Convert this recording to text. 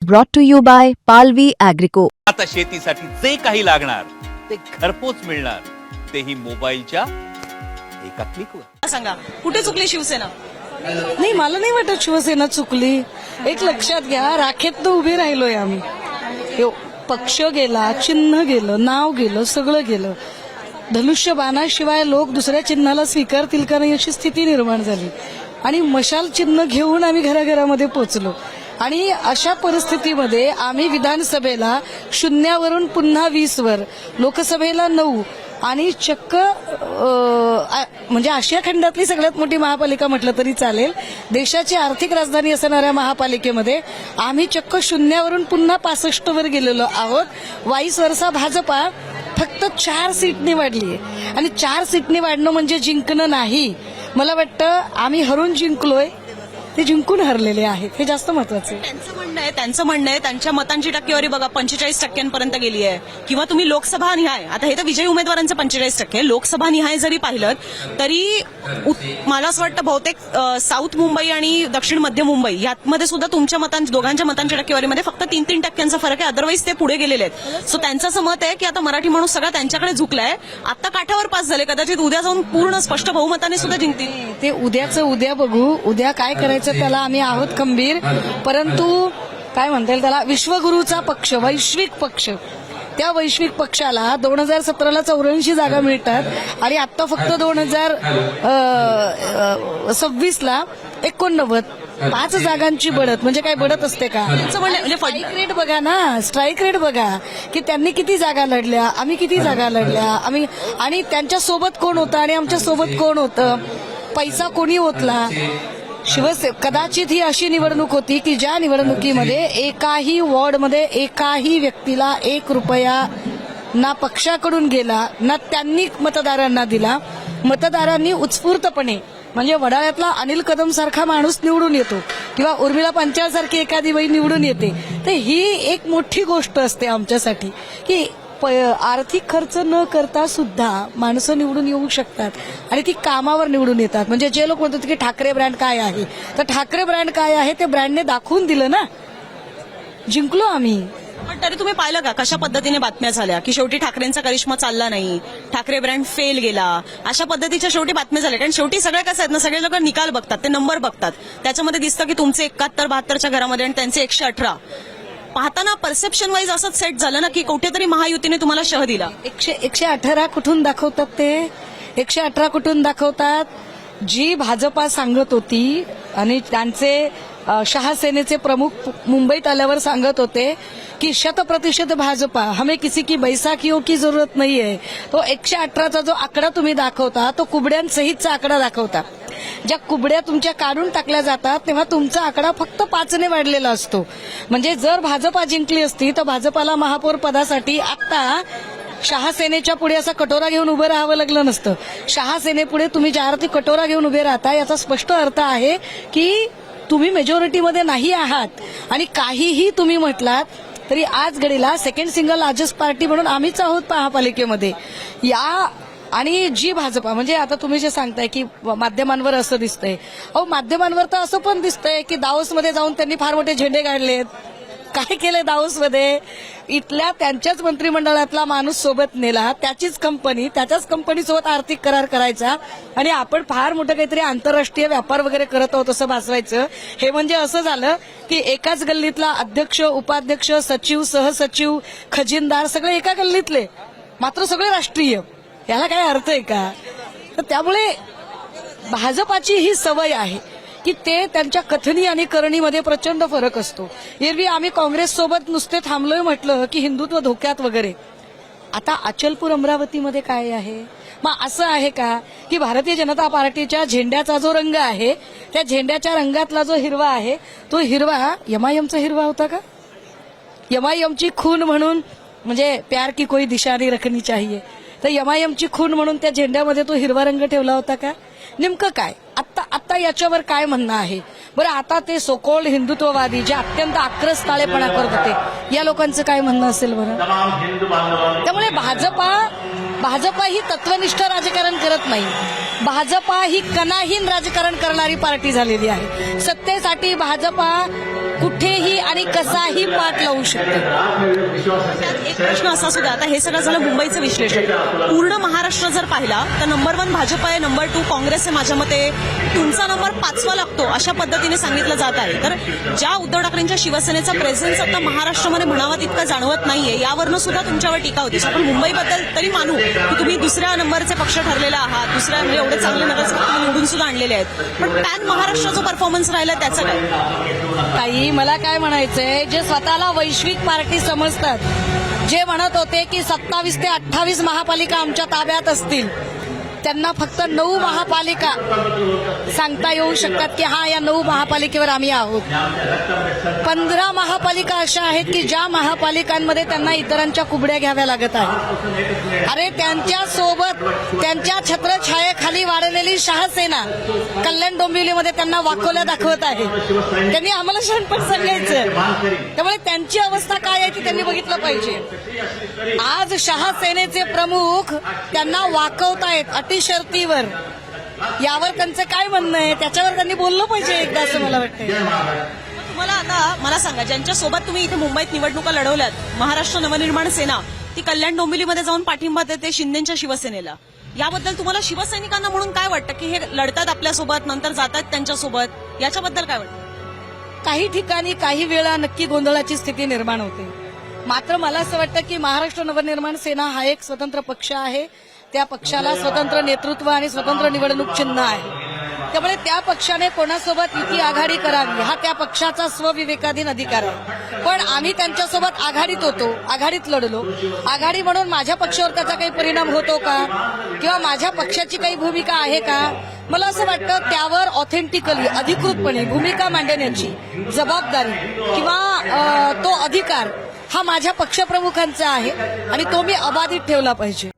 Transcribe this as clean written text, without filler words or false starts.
brought to you by Palvi Agrico. आता शेतीसाठी जे काही लागणार ते घरपोच मिळणार, तेही मोबाईलच्या एका क्लिकवर. सांगा कुठे चुकली शिवसेना? नाही, मला नाही वाटत शिवसेना चुकली. एक लक्षात घ्या, राखेत तर उभे राहिलोय आम्ही. पक्ष गेला, चिन्ह गेलं, नाव गेलं, सगळं गेलं. धनुष्यबाणाशिवाय लोक दुसऱ्या चिन्हाला स्वीकारतील का नाही अशी स्थिती निर्माण झाली आणि मशाल चिन्ह घेऊन आम्ही घराघरामध्ये पोहोचलो. आणि अशा परिस्थितीमध्ये आम्ही विधानसभेला 0 पुन्हा 20 वर, लोकसभेला 9 आणि चक्क म्हणजे आशिया खंडातली सगळ्यात मोठी महापालिका म्हटलं तरी चालेल, देशाची आर्थिक राजधानी असणाऱ्या महापालिकेमध्ये आम्ही चक्क 0 पुन्हा 65 वर गेलेलो आहोत. 22 वर्षा भाजपा फक्त 4 सीटनी वाढलीय आणि 4 सीटनी वाढणं म्हणजे जिंकणं नाही. मला वाटतं आम्ही हरून जिंकलोय, ते जिंकून हरलेले आहेत, हे जास्त महत्वाचं आहे. त्यांचं म्हणणं आहे त्यांच्या मतांची टक्केवारी बघा 45% गेली आहे. किंवा तुम्ही लोकसभा निहाय, आता हे तर विजयी उमेदवारांचं 45%, लोकसभा निहाय जरी पाहिलं तरी मला असं वाटतं बहुतेक साऊथ मुंबई आणि दक्षिण मध्य मुंबई यामध्ये सुद्धा तुमच्या दोघांच्या मतांच्या टक्केवारीमध्ये फक्त 3% फरक आहे. अदरवाईज ते पुढे गेलेले आहेत. सो त्यांचं असं मत आहे की आता मराठी माणूस सगळा त्यांच्याकडे झुकलाय, आता काठावर पास झाले, कदाचित उद्या जाऊन पूर्ण स्पष्ट बहुमताने सुद्धा जिंकतील. ते उद्याचं उद्या बघू, उद्या काय करायचं त्याला आम्ही आहोत खंबीर. परंतु काय म्हणता येईल त्याला, विश्वगुरूचा पक्ष, वैश्विक पक्ष, त्या वैश्विक पक्षाला 2017ला 84 जागा मिळतात आणि आता फक्त 2026ला 89, 5 जागांची बढत. म्हणजे काय बढत असते का? म्हणजे स्ट्राईक रेट बघा ना, स्ट्राईक रेट बघा की त्यांनी किती जागा लढल्या, आम्ही किती जागा लढल्या, आम्ही आणि त्यांच्या सोबत कोण होतं आणि आमच्या सोबत कोण होतं, पैसा कोणी ओतला. कदाचित ही अशी निवडणूक होती की ज्या निवडणुकीमध्ये एकाही वॉर्डमध्ये एकाही व्यक्तीला 1 रुपया ना पक्षाकडून गेला ना त्यांनी मतदारांना दिला. मतदारांनी उत्स्फूर्तपणे, म्हणजे वडाळ्यातला अनिल कदम सारखा माणूस निवडून येतो किंवा उर्मिला पंचाल सारखी एखादी बाई निवडून येते, तर ही एक मोठी गोष्ट असते आमच्यासाठी की आर्थिक खर्च न करता सुद्धा माणसं निवडून येऊ शकतात आणि ती कामावर निवडून येतात. म्हणजे जे लोक म्हणतात की ठाकरे ब्रँड काय आहे, तर ठाकरे ब्रँड काय आहे ते ब्रँडने दाखवून दिलं ना, जिंकलो आम्ही. पण तरी तुम्ही पाहिलं का कशा पद्धतीने बातम्या झाल्या की शेवटी ठाकरेंचा करिश्मा चालला नाही, ठाकरे ब्रँड फेल गेला, अशा पद्धतीच्या शेवटी बातम्या झाल्या. कारण शेवटी सगळं कसं आहेत ना, सगळे लोक निकाल बघतात, ते नंबर बघतात, त्याच्यामध्ये दिसतं की तुमचे 71-72च्या घरामध्ये आणि त्यांचे 118. पाहताना परसेप्शन वाईज असंच सेट झालं ना की कुठेतरी महायुतीने तुम्हाला शह दिला. 118 कुठून दाखवतात ते? 118 कुठून दाखवतात? जी भाजपा सांगत होती आणि त्यांचे शहासेनेचे प्रमुख मुंबईत आल्यावर सांगत होते की 100% भाजपा, हमें किसी की बैसाखियों की जरूरत नहीं है. तो 118चा जो आकडा तुम्ही दाखवता तो कुबड्यांसहितचा आकडा दाखवता. ज्या कुबड्या तुमच्या काढून टाकल्या जातात तेव्हा तुमचा आकडा फक्त 5ने वाढलेला असतो. म्हणजे जर भाजपा जिंकली असती तर भाजपाला महापौर पदासाठी आता शहासेनेच्या पुढे असा कटोरा घेऊन उभं राहावं लागलं नसतं. शहासेनेपुढे तुम्ही ज्या अर्थी कटोरा घेऊन उभे राहता याचा स्पष्ट अर्थ आहे की तुम्ही मेजॉरिटीमध्ये नाही आहात. आणि काहीही तुम्ही म्हटलात तरी आज घडीला सेकंड सिंगल लार्जेस्ट पार्टी म्हणून आम्हीच आहोत महापालिकेमध्ये. या आणि जी भाजपा, म्हणजे आता तुम्ही जे सांगताय की माध्यमांवर असं दिसतंय, अहो माध्यमांवर तर असं पण दिसतंय की दावोसमध्ये जाऊन त्यांनी फार मोठे झेंडे काढलेत. काय केलंय दावोसमध्ये? इथल्या त्यांच्याच मंत्रिमंडळातला माणूस सोबत नेला, त्याच्याच कंपनीसोबत आर्थिक करार करायचा आणि आपण फार मोठं काहीतरी आंतरराष्ट्रीय व्यापार वगैरे करत आहोत असं भासवायचं. हे म्हणजे असं झालं की एकाच गल्लीतला अध्यक्ष, उपाध्यक्ष, सचिव, सहसचिव, खजिनदार सगळे एका गल्लीतले, मात्र सगळे राष्ट्रीय. याला काय अर्थ आहे का? तर त्यामुळे भाजपाची ही सवय आहे की ते त्यांच्या कथनी आणि करणीमध्ये प्रचंड फरक असतो. एरवी आम्ही काँग्रेस सोबत नुसते थांबलोय म्हटलं की हिंदुत्व धोक्यात वगैरे. आता अचलपूर अमरावतीमध्ये काय आहे? मग असं आहे का की भारतीय जनता पार्टीच्या झेंड्याचा जो रंग आहे, त्या झेंड्याच्या रंगातला जो हिरवा आहे तो हिरवा एमआयएमचा हिरवा होता का? एमआयएमची खून म्हणून, म्हणजे प्यार की कोई दिशा नहीं रखनी चाहिए, तर एमआयएमची खून म्हणून त्या झेंड्यामध्ये तो हिरवा रंग ठेवला होता का? नेमकं काय आता याच्यावर काय म्हणणं आहे बरं? आता ते सोकोल्ड हिंदुत्ववादी जे अत्यंत आक्रस्ताळेपणा करत होते, या लोकांचं काय म्हणणं असेल बरं? त्यामुळे भाजपा ही तत्वनिष्ठ राजकारण करत नाही. भाजपा ही कणाहीन राजकारण करणारी पार्टी झालेली आहे. सत्तेसाठी भाजपा कुठेही आणि कसाही पाठ लावू शकते. त्यात एक प्रश्न असा सुद्धा, आता हे सगळं झालं मुंबईचं विश्लेषण. पूर्ण महाराष्ट्र जर पाहिला तर नंबर 1 भाजप आहे, नंबर 2 काँग्रेस आहे. माझ्या मते तुमचा नंबर 5वा लागतो अशा पद्धतीने सांगितलं जात आहे. तर ज्या उद्धव ठाकरेंच्या शिवसेनेचा प्रेझेन्स आता महाराष्ट्रामध्ये म्हणावा तितका जाणवत नाहीये, यावरनं सुद्धा तुमच्यावर टीका होती. आपण मुंबईबद्दल तरी मानू की तुम्ही दुसऱ्या नंबरचे पक्ष ठरलेले आहात, दुसऱ्या म्हणजे एवढे चांगले नगरसेवक तुम्ही निवडून सुद्धा आणलेले आहेत, पण पॅन महाराष्ट्र जो परफॉर्मन्स राहिला त्याचं काय? ताई, मला काय म्हणायचंय, जे स्वतःला वैश्विक पार्टी समजतात, जे म्हणत होते की 27 ते 28 महापालिका आमच्या ताब्यात असतील, त्यांना फक्त 9 महापालिका सांगता येऊ शकतात की हा या 9 महापालिकेवर आम्ही आहोत. 15 महापालिका अशा आहेत की ज्या महापालिकांमध्ये त्यांना इतरांच्या कुबड्या घ्याव्या लागत आहेत. अरे त्यांच्यासोबत त्यांच्या छत्रछायेखाली वाढलेली शहासेना कल्याण डोंबिवलीमध्ये त्यांना वाकोल्या दाखवत आहे. त्यांनी आम्हाला शहाणपण सांगायचं. त्यामुळे त्यांची अवस्था काय आहे ती त्यांनी बघितलं पाहिजे. आज शहासेनेचे प्रमुख त्यांना वाकवतायत अटी शर्तीवर. यावर त्यांचं काय म्हणणं आहे त्याच्यावर त्यांनी बोललं पाहिजे एकदा, असं मला वाटतं. तुम्हाला आता मला सांगा, ज्यांच्या सोबत तुम्ही इथे मुंबईत निवडणुका लढवल्यात, महाराष्ट्र नवनिर्माण सेना, ती कल्याण डोंबिवलीमध्ये जाऊन पाठिंबा देते शिंदेच्या शिवसेनेला. याबद्दल तुम्हाला शिवसैनिकांना म्हणून काय वाटतं की हे लढतात आपल्यासोबत, नंतर जातात त्यांच्यासोबत, याच्याबद्दल काय वाटतं? काही ठिकाणी काही वेळा नक्की गोंधळाची स्थिती निर्माण होते. मात्र मला असं वाटतं की महाराष्ट्र नवनिर्माण सेना हा एक स्वतंत्र पक्ष आहे. त्या पक्षाला स्वतंत्र नेतृत्व आणि स्वतंत्र निवडणूक चिन्ह आहे. त्यामुळे त्या पक्षाने कोणासोबत युती आघाडी करावी हा त्या पक्षाचा स्वविवेकाधीन अधिकार आहे. पण आम्ही त्यांच्यासोबत आघाडीत होतो, आघाडीत लढलो. आघाडी म्हणून माझ्या पक्षावर त्याचा काही परिणाम होतो का, किंवा माझ्या पक्षाची काही भूमिका आहे का? मला असं वाटतं त्यावर ऑथेंटिकली अधिकृतपणे भूमिका मांडण्याची जबाबदारी किंवा तो अधिकार हा माझ्या पक्षप्रमुखांचा आहे आणि तो मी अबाधित ठेवला पाहिजे.